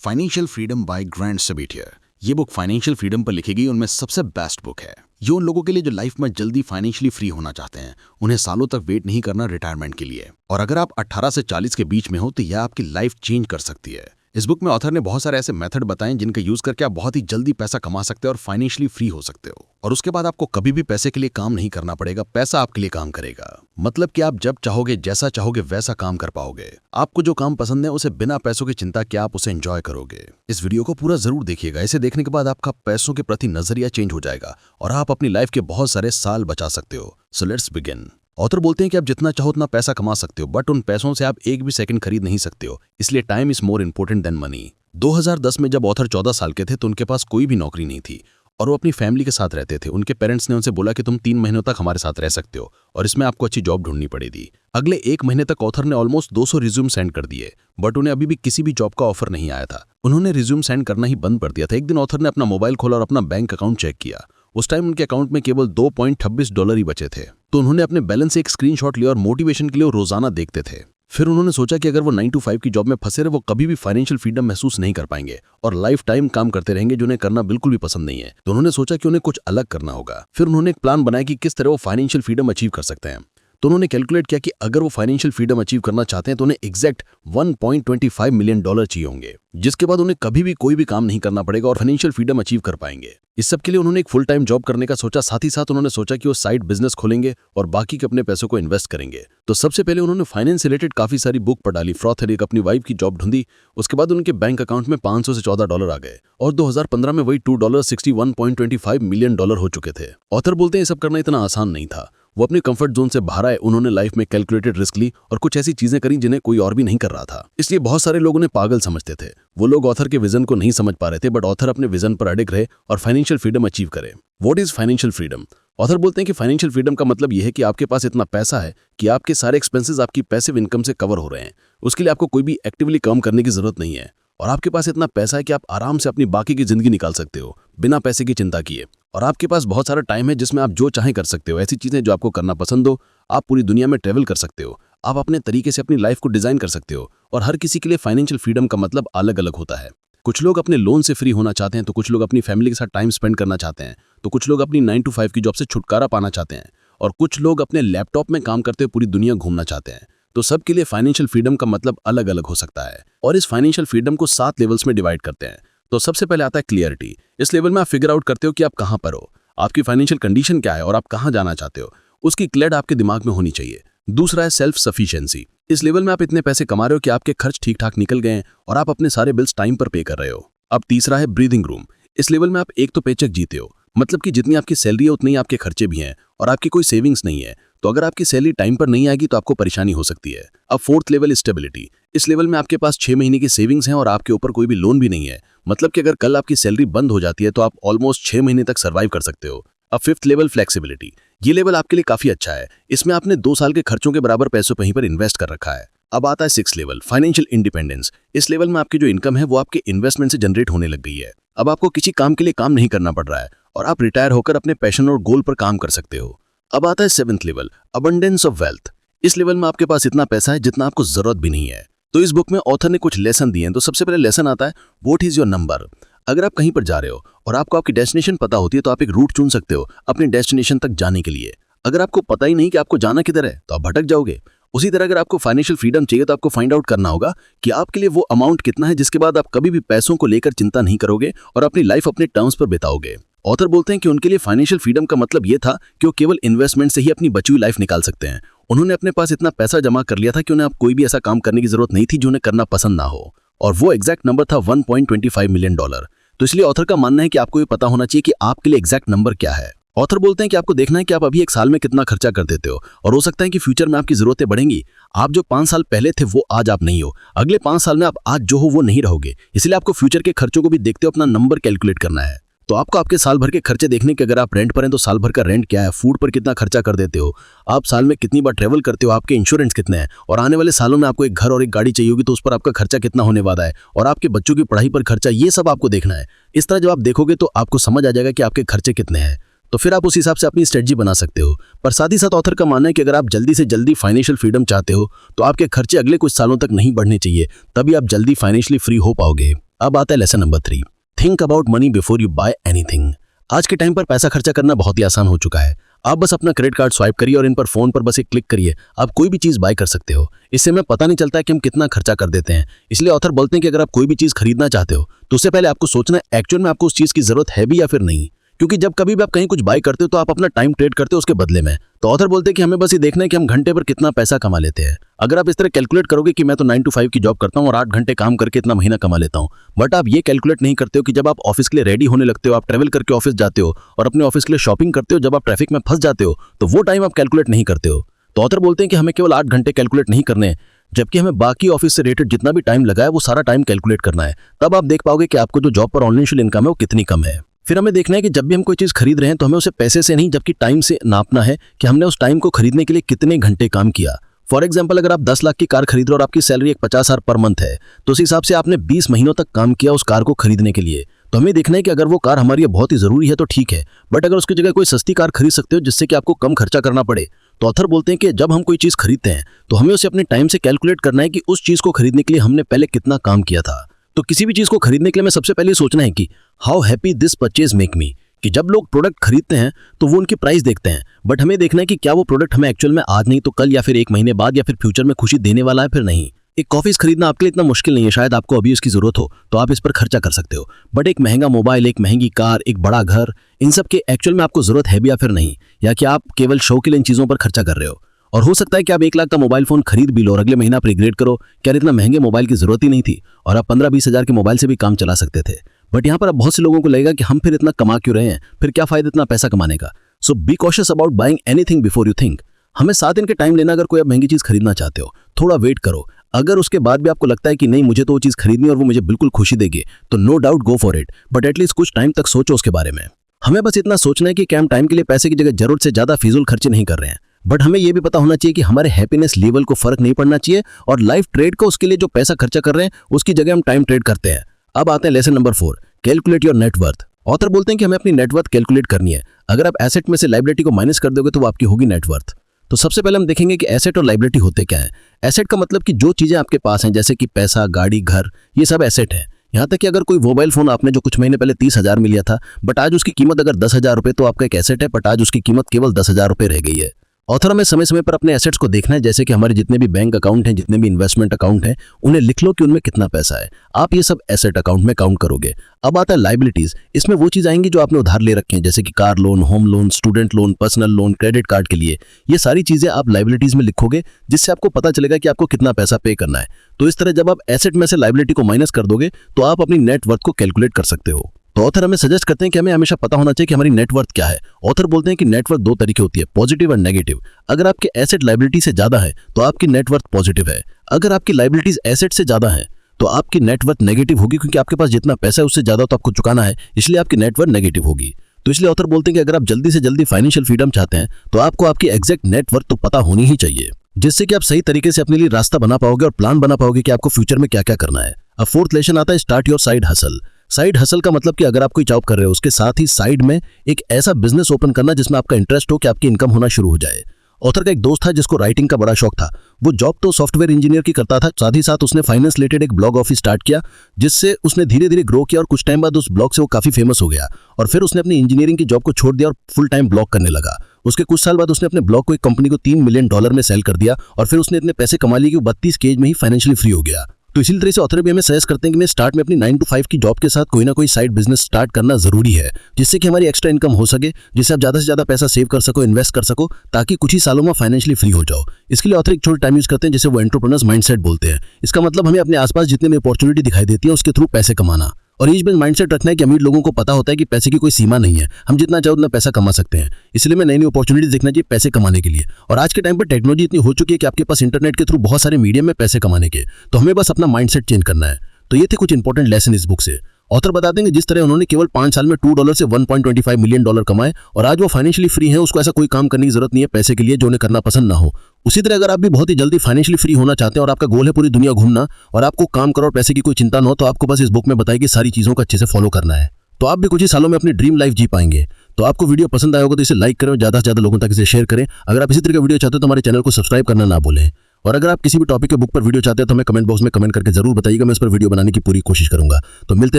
Financial freedom by grand Sabatier. ये book financial freedom पर लिखी गई उनमें सबसे बेस्ट बुक है। ये उन लोगों के लिए जो लाइफ में जल्दी फाइनेंशियली फ्री होना चाहते हैं, उन्हें सालों तक वेट नहीं करना रिटायरमेंट के लिए। और अगर आप 18 से 40 के बीच में हो तो यह आपकी लाइफ चेंज कर सकती है। इस बुक में ऑथर ने बहुत सारे ऐसे मेथड बताए जिनका यूज करके आप बहुत ही जल्दी पैसा कमा सकते हो और फाइनेंशियली फ्री हो सकते हो। और उसके बाद आपको कभी भी पैसे के लिए काम नहीं करना पड़ेगा, पैसा आपके लिए काम करेगा। मतलब कि आप जब चाहोगे, जैसा चाहोगे वैसा काम कर पाओगे। आपको जो काम पसंद है उसे बिना पैसों की चिंता के आप उसे एंजॉय करोगे। इस वीडियो को पूरा जरूर देखिएगा। इसे देखने के बाद आपका पैसों के प्रति नजरिया चेंज हो जाएगा और आप अपनी लाइफ के बहुत सारे साल बचा सकते हो। So let's begin. ऑथर बोलते हैं कि आप जितना चाहो उतना पैसा कमा सकते हो, बट उन पैसों से आप एक भी सेकंड खरीद नहीं सकते हो। इसलिए time is more important than money. 2010 में जब ऑथर 14 साल के थे तो उनके पास कोई भी नौकरी नहीं थी और वो अपनी फैमिली के साथ रहते थे। उनके पेरेंट्स ने उनसे बोला कि तुम 3 महीनों तक हमारे साथ रह सकते हो और इसमें आपको अच्छी जॉब ढूंढनी पड़ेगी। अगले 1 महीने तक ऑथर ने ऑलमोस्ट 200 रिज्यूम सेंड कर दिए, बट उन्हें अभी भी किसी भी जॉब का ऑफर नहीं आया था। उन्होंने रिज्यूम सेंड करना ही बंद कर दिया था। एक दिन ऑथर ने अपना मोबाइल खोला और अपना बैंक अकाउंट चेक किया। उस टाइम उनके अकाउंट में केवल $2.26 ही बचे थे। तो उन्होंने अपने बैलेंस से एक स्क्रीनशॉट लिया और मोटिवेशन के लिए रोजाना देखते थे। फिर उन्होंने सोचा कि अगर वो 9 to 5 की जॉब में फंसे रहे, वो कभी भी फाइनेंशियल फ्रीडम महसूस नहीं कर पाएंगे और लाइफ टाइम काम करते रहेंगे जो उन्हें करना बिल्कुल भी पसंद नहीं है। तो उन्होंने सोचा कि उन्हें कुछ अलग करना होगा। फिर उन्होंने एक प्लान बनाया कि किस तरह वो फाइनेंशियल फ्रीडम अचीव कर सकते हैं। तो उन्होंने कैलकुलेट किया कि अगर वो फाइनेंशियल फ्रीडम अचीव करना चाहते हैं तो उन्हें एग्जैक्ट $1.25 मिलियन चाहिए होंगे, जिसके बाद उन्हें कभी भी कोई भी काम नहीं करना पड़ेगा और फाइनेंशियल फ्रीडम अचीव कर पाएंगे। इस सब के लिए उन्होंने एक फुल टाइम जॉब करने का सोचा। साथ ही साथ उन्होंने सोचा कि वो साइड बिजनेस खोलेंगे और बाकी के अपने पैसों को इन्वेस्ट करेंगे। तो सबसे पहले उन्होंने फाइनेंस से रिलेटेड काफी सारी बुक पढ़ डाली। फ्रॉथ एक अपनी वाइफ की जॉब ढूंढी। उसके बाद उनके बैंक अकाउंट में $500 से $14 आ गए और 2015 में वही $61.25 मिलियन हो चुके थे। ऑथर बोलते हैं ये सब करना इतना आसान नहीं था। वो अपने कंफर्ट जोन से बाहर आए। उन्होंने लाइफ में कैलकुलेटेड रिस्क ली और कुछ ऐसी चीजें करी जिन्हें कोई और भी नहीं कर रहा था। इसलिए बहुत सारे लोग उन्हें पागल समझते थे। वो लोग ऑथर के विजन को नहीं समझ पा रहे थे, बट ऑथर अपने विजन पर अडिग रहे और फाइनेंशियल फ्रीडम अचीव करे। What is financial freedom? Author बोलते हैं कि फाइनेंशियल फ्रीडम का मतलब यह है कि आपके पास इतना पैसा है कि आपके सारे एक्सपेंसेस आपकी पैसिव इनकम से कवर हो रहे हैं। उसके लिए आपको कोई भी एक्टिवली काम करने की जरूरत नहीं है और आपके पास इतना पैसा है कि आप आराम से अपनी बाकी की जिंदगी निकाल सकते हो बिना पैसे की चिंता किए। और आपके पास बहुत सारा टाइम है जिसमें आप जो चाहें कर सकते हो। ऐसी चीजें जो आपको करना पसंद हो। आप पूरी दुनिया में ट्रेवल कर सकते हो। आप अपने तरीके से अपनी लाइफ को डिजाइन कर सकते हो। और हर किसी के लिए फाइनेंशियल फ्रीडम का मतलब अलग अलग होता है। कुछ लोग अपने लोन से फ्री होना चाहते हैं, तो कुछ लोग अपनी फैमिली के साथ टाइम स्पेंड करना चाहते हैं, तो कुछ लोग अपनी 9 to 5 की जॉब से छुटकारा पाना चाहते हैं और कुछ लोग अपने लैपटॉप में काम करते हुए पूरी दुनिया घूमना चाहते हैं। तो सबके लिए फाइनेंशियल फ्रीडम का मतलब अलग अलग हो सकता है। और इस फाइनेंशियल फ्रीडम को 7 लेवल्स में डिवाइड करते हैं। तो सबसे पहले आता है क्लियरिटी। इस लेवल में आप फिगर आउट करते हो कि आप कहां पर हो, आपकी फाइनेंशियल कंडीशन क्या है और आप कहां जाना चाहते हो। उसकी क्लैरिटी आपके दिमाग में होनी चाहिए। दूसरा है सेल्फ सफिशिएंसी। इस लेवल में आप इतने पैसे कमा रहे हो कि आपके खर्च ठीक ठाक निकल गए हैं और आप अपने सारे बिल्स टाइम पर पे कर रहे हो। अब तीसरा है ब्रीदिंग रूम। इस लेवल में आप एक तो पेचेक जीते हो, मतलब कि जितनी आपकी सैलरी है उतनी आपके खर्चे भी हैं और आपकी कोई सेविंग्स नहीं है। तो अगर आपकी सैलरी टाइम पर नहीं आएगी तो आपको परेशानी हो सकती है। अब फोर्थ लेवल स्टेबिलिटी। इस लेवल में आपके पास 6 महीने की सेविंग्स हैं और आपके ऊपर कोई भी लोन भी नहीं है। मतलब कि अगर कल आपकी सैलरी बंद हो जाती है तो आप ऑलमोस्ट 6 महीने तक सर्वाइव कर सकते हो। अब फिफ्थ लेवल फ्लेक्सिबिलिटी। ये लेवल आपके लिए काफी अच्छा है। इसमें आपने 2 साल के खर्चों के बराबर पैसों कहीं पर इन्वेस्ट कर रखा है। अब आता है 6th लेवल फाइनेंशियल इंडिपेंडेंस। इस लेवल में आपकी जो इनकम है वो आपके इन्वेस्टमेंट से जनरेट होने लग गई है। अब आपको किसी काम के लिए काम नहीं करना पड़ रहा है और आप रिटायर होकर अपने पैशन और गोल पर काम कर सकते हो। अब आता है 7th level abundance of wealth. इस लेवल में आपके पास इतना पैसा है जितना आपको जरूरत भी नहीं है। तो इस बुक में ऑथर ने कुछ लेसन दिए हैं। तो सबसे पहले लेसन आता है व्हाट इज योर नंबर। अगर आप कहीं पर जा रहे हो और आपको आपकी डेस्टिनेशन पता होती है तो आप एक रूट चुन सकते हो अपने डेस्टिनेशन तक जाने के लिए। अगर आपको पता ही नहीं कि आपको जाना किधर है तो आप भटक जाओगे। उसी तरह अगर आपको फाइनेंशियल फ्रीडम चाहिए तो आपको फाइंड आउट करना होगा कि आपके लिए वो अमाउंट कितना है जिसके बाद आप कभी भी पैसों को लेकर चिंता नहीं करोगे और अपनी लाइफ अपने टर्म्स पर बिताओगे। ऑथर बोलते हैं कि उनके लिए फाइनेंशियल फ्रीडम का मतलब ये था कि वो केवल इन्वेस्टमेंट से ही अपनी बची हुई लाइफ निकाल सकते हैं। उन्होंने अपने पास इतना पैसा जमा कर लिया था कि उन्हें अब कोई भी ऐसा काम करने की जरूरत नहीं थी जो उन्हें करना पसंद ना हो। और वो एग्जैक्ट नंबर था $1.25 मिलियन। तो इसलिए ऑथर का मानना है कि आपको ये पता होना चाहिए कि आपके लिए एग्जैक्ट नंबर क्या है। ऑथर बोलते हैं कि आपको देखना है कि आप अभी 1 साल में कितना खर्चा कर देते हो और हो सकता है कि फ्यूचर में आपकी जरूरतें बढ़ेंगी। आप जो 5 साल पहले थे वो आज आप नहीं हो। अगले 5 साल में आप आज जो हो वो नहीं रहोगे। इसलिए आपको फ्यूचर के खर्चों को भी देखते हो अपना नंबर कैलकुलेट करना है। तो आपको आपके साल भर के खर्चे देखने के, अगर आप रेंट पर हैं तो साल भर का रेंट क्या है, फूड पर कितना खर्चा कर देते हो, आप साल में कितनी बार ट्रेवल करते हो, आपके इंश्योरेंस कितने हैं और आने वाले सालों में आपको एक घर और एक गाड़ी चाहिए होगी तो उस पर आपका खर्चा कितना होने वाला है और आपके बच्चों की पढ़ाई पर खर्चा, ये सब आपको देखना है। इस तरह जब आप देखोगे तो आपको समझ आ जाएगा कि आपके खर्चे कितने हैं। तो फिर आप उस हिसाब से अपनी स्ट्रेटजी बना सकते हो। पर साथ ही साथ ऑथर का मानना है कि अगर आप जल्दी से जल्दी फाइनेंशियल फ्रीडम चाहते हो तो आपके खर्चे अगले कुछ सालों तक नहीं बढ़ने चाहिए, तभी आप जल्दी फाइनेंशियली फ्री हो पाओगे। अब आता है lesson number 3, think about money before you buy anything. आज के टाइम पर पैसा खर्चा करना बहुत ही आसान हो चुका है। आप बस अपना क्रेडिट कार्ड स्वाइप करिए और इन पर फोन पर बस एक क्लिक करिए, आप कोई भी चीज बाय कर सकते हो। इससे हमें पता नहीं चलता है कि हम कितना खर्चा कर देते हैं। इसलिए ऑथर बोलते हैं कि अगर आप कोई भी चीज खरीदना चाहते हो तो उससे पहले आपको सोचना है एक्चुअल में आपको उस चीज की जरूरत है भी या फिर नहीं। क्योंकि जब कभी भी आप कहीं कुछ बाय करते हो तो आप अपना टाइम ट्रेड करते हो उसके बदले में। तो ऑथर बोलते हैं कि हमें बस ये देखना है कि हम घंटे पर कितना पैसा कमा लेते हैं। अगर आप इस तरह कैलकुलेट करोगे कि मैं तो 9 to 5 की जॉब करता हूँ और 8 घंटे काम करके इतना महीना कमा लेता हूँ, बट आप ये कैलकुलेट नहीं करते हो कि जब आप ऑफिस के लिए रेडी होने लगते हो, आप ट्रैवल करके ऑफिस जाते हो और अपने ऑफिस के लिए शॉपिंग करते हो, जब आप ट्रैफिक में फंस जाते हो तो वो टाइम आप कैलकुलेट नहीं करते हो। तो ऑथर बोलते हैं कि हमें केवल 8 घंटे कैलकुलेट नहीं करने हैं, जबकि हमें बाकी ऑफिस से रिलेटेड जितना भी टाइम लगा है वो सारा टाइम कैलकुलेट करना है। तब आप देख पाओगे कि आपको जो जॉब पर ऑनलाइन इनकम है वो कितनी कम है। फिर हमें देखना है कि जब भी हम कोई चीज खरीद रहे हैं तो हमें उसे पैसे से नहीं जबकि टाइम से नापना है कि हमने उस टाइम को खरीदने के लिए कितने घंटे काम किया। फॉर एग्जाम्पल, अगर आप 10 लाख की कार खरीद रहे हो और आपकी सैलरी 50,000 पर मंथ है तो उस हिसाब से आपने 20 महीनों तक काम किया उस कार को खरीदने के लिए। तो हमें देखना है कि अगर वो कार हमारे लिए बहुत ही जरूरी है तो ठीक है, बट अगर उसकी जगह कोई सस्ती कार खरीद सकते हो जिससे कि आपको कम खर्चा करना पड़े, तो ऑथर बोलते हैं कि जब हम कोई चीज खरीदते हैं तो हमें उसे अपने टाइम से कैलकुलेट करना है कि उस चीज को खरीदने के लिए हमने पहले कितना काम किया था। तो किसी भी चीज को खरीदने के लिए हमें सबसे पहले सोचना है कि how happy this purchase make me, कि जब लोग प्रोडक्ट खरीदते हैं तो वो उनकी प्राइस देखते हैं, बट हमें देखना है कि क्या वो प्रोडक्ट हमें एक्चुअल में आज नहीं तो कल या फिर 1 महीने बाद या फिर फ्यूचर में खुशी देने वाला है फिर नहीं। एक कॉफी खरीदना आपके लिए इतना मुश्किल नहीं है, शायद आपको अभी उसकी जरूरत हो तो आप इस पर खर्चा कर सकते हो, बट एक महंगा मोबाइल, एक महंगी कार, एक बड़ा घर, इन सब के एक्चुअल में आपको जरूरत है भी या फिर नहीं, या कि आप केवल शो के लिए इन चीजों पर खर्चा कर रहे हो। और हो सकता है कि आप 1 लाख का मोबाइल फोन खरीद भी लो और अगले महीना आप रिग्रेट करो कि यार इतना महंगे मोबाइल की जरूरत ही नहीं थी और आप 15-20 हज़ार के मोबाइल से भी काम चला सकते थे। बट यहाँ पर अब बहुत से लोगों को लगेगा कि हम फिर इतना कमा क्यों रहे हैं, फिर क्या फायदा इतना पैसा कमाने का। So be cautious about buying anything before you think. हमें 7 दिन के टाइम लेना, अगर कोई आप महंगी चीज खरीदना चाहते हो थोड़ा वेट करो। अगर उसके बाद भी आपको लगता है कि नहीं मुझे तो वो चीज खरीदनी और वो मुझे बिल्कुल खुशी देगी तो no doubt go for it, but at least कुछ टाइम तक सोचो उसके बारे में। हमें बस इतना सोचना है कि क्या हम टाइम के लिए पैसे की जगह जरूरत से ज्यादा फिजूल खर्चे नहीं कर रहे हैं, बट हमें यह भी पता होना चाहिए कि हमारे हैप्पीनेस लेवल को फर्क नहीं पड़ना चाहिए और लाइफ ट्रेड को उसके लिए जो पैसा खर्चा कर रहे हैं उसकी जगह हम टाइम ट्रेड करते हैं। अब आते हैं lesson number 4, calculate your net worth. Author बोलते हैं कि हमें अपनी नेटवर्थ कैलकुलेट करनी है। अगर आप एसेट में से लायबिलिटी को माइनस कर दोगे तो वो आपकी होगी नेटवर्थ। तो सबसे पहले हम देखेंगे कि एसेट और लायबिलिटी होते क्या है। एसेट का मतलब कि जो चीजें आपके पास हैं जैसे कि पैसा, गाड़ी, घर, ये सब एसेट है। यहाँ तक कि अगर कोई मोबाइल फोन आपने जो कुछ महीने पहले 30,000 में लिया था बट आज उसकी कीमत अगर 10,000 रुपये तो आपका एक एसेट है, बट आज उसकी कीमत केवल 10,000 रुपये रह गई है। ऑथर हमें समय समय पर अपने एसेट्स को देखना है, जैसे कि हमारे जितने भी बैंक अकाउंट हैं, जितने भी इन्वेस्टमेंट अकाउंट हैं, उन्हें लिख लो कि उनमें कितना पैसा है। आप ये सब एसेट अकाउंट में काउंट करोगे। अब आता है लायबिलिटीज। इसमें वो चीज आएंगी जो आपने उधार ले रखे हैं, जैसे कि car loan, home loan, student loan, personal loan, credit card के लिए। ये सारी चीजें आप लायबिलिटीज में लिखोगे जिससे आपको पता चलेगा कि आपको कितना पैसा पे करना है। तो इस तरह जब आप एसेट में से लायबिलिटी को माइनस कर दोगे तो आप अपनी नेटवर्थ को कैलकुलेट कर सकते हो। तो ऑथर हमें सजेस्ट करते हैं कि हमें हमेशा पता होना चाहिए कि हमारी नेटवर्थ क्या है। ऑथर बोलते हैं कि नेटवर्थ 2 तरीके होती है, पॉजिटिव और नेगेटिव। अगर आपके एसेट लायबिलिटी से ज्यादा है तो आपकी नेटवर्थ पॉजिटिव है। अगर आपकी लायबिलिटीज एसेट से ज्यादा है तो आपकी नेटवर्थ नेगेटिव होगी, क्योंकि आपके पास जितना पैसा है उससे ज्यादा तो आपको चुकाना है, इसलिए आपकी नेटवर्थ नेगेटिव होगी। तो इसलिए ऑथर बोलते हैं कि अगर आप जल्दी से जल्दी फाइनेंशियल फ्रीडम चाहते हैं तो आपको आपकी एग्जैक्ट नेटवर्थ तो पता होनी ही चाहिए, जिससे कि आप सही तरीके से अपने लिए रास्ता बना पाओगे और प्लान बना पाओगे कि आपको फ्यूचर में क्या क्या करना है। अब 4th लेसन आता है start your side hustle. Side hustle का मतलब कि अगर आप कोई जॉब कर रहे हो उसके साथ ही साइड में एक ऐसा बिजनेस ओपन करना जिसमें आपका इंटरेस्ट हो कि आपकी इनकम होना शुरू हो जाए। ऑथर का एक दोस्त था जिसको राइटिंग का बड़ा शौक था। वो जॉब तो सॉफ्टवेयर इंजीनियर की करता था, साथ ही साथ उसने फाइनेंस रिलेटेड एक ब्लॉग ऑफिस स्टार्ट किया जिससे उसने धीरे धीरे ग्रो किया और कुछ टाइम बाद उस ब्लॉग से वो काफी फेमस हो गया। और फिर उसने अपनी इंजीनियरिंग की जॉब को छोड़ दिया और फुल टाइम ब्लॉग करने लगा। उसके कुछ साल बाद उसने अपने ब्लॉग को एक कंपनी को $3 मिलियन में सेल कर दिया और फिर उसने इतने पैसे कमा लिए कि 32 की एज में ही फाइनेंशियली फ्री हो गया। तो इसी तरह से ऑथर भी हमें सजेस्ट करते हैं कि मैं स्टार्ट में अपनी 9 to 5 की जॉब के साथ कोई ना कोई साइड बिजनेस स्टार्ट करना जरूरी है, जिससे कि हमारी एक्स्ट्रा इनकम हो सके, जिससे आप ज्यादा से ज्यादा पैसा सेव कर सको, इन्वेस्ट कर सको, ताकि कुछ ही सालों में फाइनेंशियली फ्री हो जाओ। इसके लिए ऑथर एक छोटा टाइम यूज करते हैं जिसे वो एंटरप्रेन्योर्स माइंडसेट बोलते हैं। इसका मतलब हमें अपने आसपास जितने भी अपॉर्चुनिटी दिखाई देती है उसके थ्रू पैसे कमाना। और एज बेस्ड माइंडसेट रखना है कि अमीर लोगों को पता होता है कि पैसे की कोई सीमा नहीं है, हम जितना चाहे उतना पैसा कमा सकते हैं। इसलिए मैं नई नई अपॉर्चुनिटीज देखना चाहिए पैसे कमाने के लिए। और आज के टाइम पर टेक्नोलॉजी इतनी हो चुकी है कि आपके पास इंटरनेट के थ्रू बहुत सारे मीडियम में पैसे कमाने के, तो हमें बस अपना माइंडसेट चेंज करना है। तो ये थे कुछ इंपॉर्टेंट लेसन इस बुक से। ऑथर बता देंगे जिस तरह उन्होंने केवल 5 साल में $2 से $1.25 मिलियन कमाए और आज वो फाइनेंशियली फ्री हैं, उसको ऐसा कोई काम करने की जरूरत नहीं है पैसे के लिए जो उन्हें करना पसंद ना हो। उसी तरह अगर आप भी बहुत ही जल्दी फाइनेंशियली फ्री होना चाहते हैं और आपका गोल है पूरी दुनिया घूमना और आपको काम करो और पैसे की कोई चिंता ना हो, तो आपको बस इस बुक में बताई कि सारी चीजों को अच्छे से फॉलो करना है, तो आप भी कुछ ही सालों में अपनी ड्रीम लाइफ जी पाएंगे। तो आपको वीडियो पसंद आया होगा तो इसे लाइक करें और ज्यादा से ज्यादा लोगों तक इसे शेयर करें। अगर आप इसी तरह का वीडियो चाहते हो तो हमारे चैनल को सब्सक्राइब करना ना भूलें। और अगर आप किसी भी टॉपिक के बुक पर वीडियो चाहते हैं तो हमें कमेंट बॉक्स में कमेंट करके जरूर बताइएगा, मैं इस पर वीडियो बनाने की पूरी कोशिश करूंगा। तो मिलते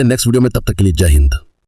हैं नेक्स्ट वीडियो में, तब तक के लिए जय हिंद।